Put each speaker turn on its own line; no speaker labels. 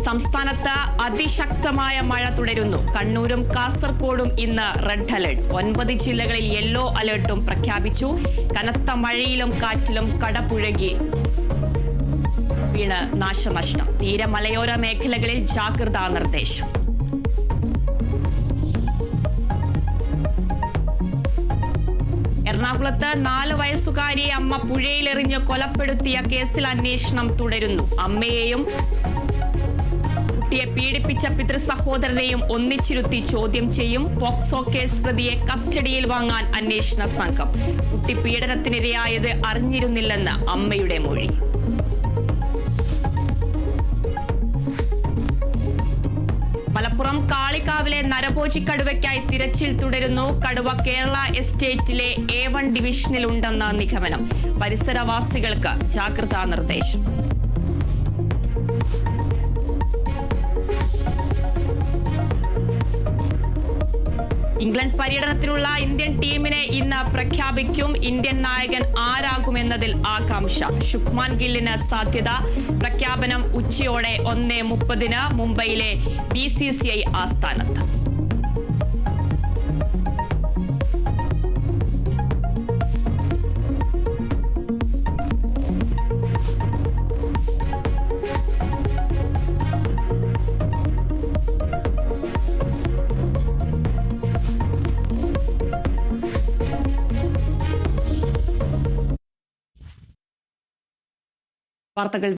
സംസ്ഥാനത്ത് അതിശക്തമായ മഴ തുടരുന്നു. കണ്ണൂരും കാസർഗോഡും ഇന്ന് റെഡ് അലർട്ട്. 9 ജില്ലകളിൽ യെല്ലോ അലർട്ടും പ്രഖ്യാപിച്ചു. കനത്ത മഴയിലും കാറ്റിലും കടപുഴകി വീണ് നാശനഷ്ടം. തീരമലയോര മേഖലകളിൽ ജാഗ്രതാ നിർദ്ദേശം. എറണാകുളത്ത് 4 വയസ്സുകാരിയെ അമ്മ പുഴയിലെറിഞ്ഞ് കൊലപ്പെടുത്തിയ കേസിൽ അന്വേഷണം തുടരുന്നു. അമ്മയെയും കുട്ടിയെ പീഡിപ്പിച്ച പിതൃസഹോദരനെയും ഒന്നിച്ചിരുത്തി ചോദ്യം ചെയ്യും. പോക്സോ കേസ് പ്രതിയെ കസ്റ്റഡിയിൽ വാങ്ങാൻ അന്വേഷണ സംഘം. കുട്ടി പീഡനത്തിനിരയായത് അറിഞ്ഞിരുന്നില്ലെന്ന് അമ്മയുടെ മൊഴി. മലപ്പുറം കാളികാവിലെ നരഭോജി കടുവയ്ക്കായി തിരച്ചിൽ തുടരുന്നു. കടുവ കേരള എസ്റ്റേറ്റിലെ A1 ഡിവിഷനിലുണ്ടെന്ന നിഗമനം. പരിസരവാസികൾക്ക് ജാഗ്രതാ നിർദ്ദേശം. ഇംഗ്ലണ്ട് പര്യടനത്തിനുള്ള ഇന്ത്യൻ ടീമിനെ ഇന്ന് പ്രഖ്യാപിക്കും. ഇന്ത്യൻ നായകൻ ആരാകുമെന്നതിൽ ആകാംക്ഷ. ശുഭ്മാൻ ഗില്ലിന് സാധ്യത. പ്രഖ്യാപനം ഉച്ചയോടെ 1:30 മുംബൈയിലെ BCCI ആസ്ഥാനത്ത്. വാർത്തകൾ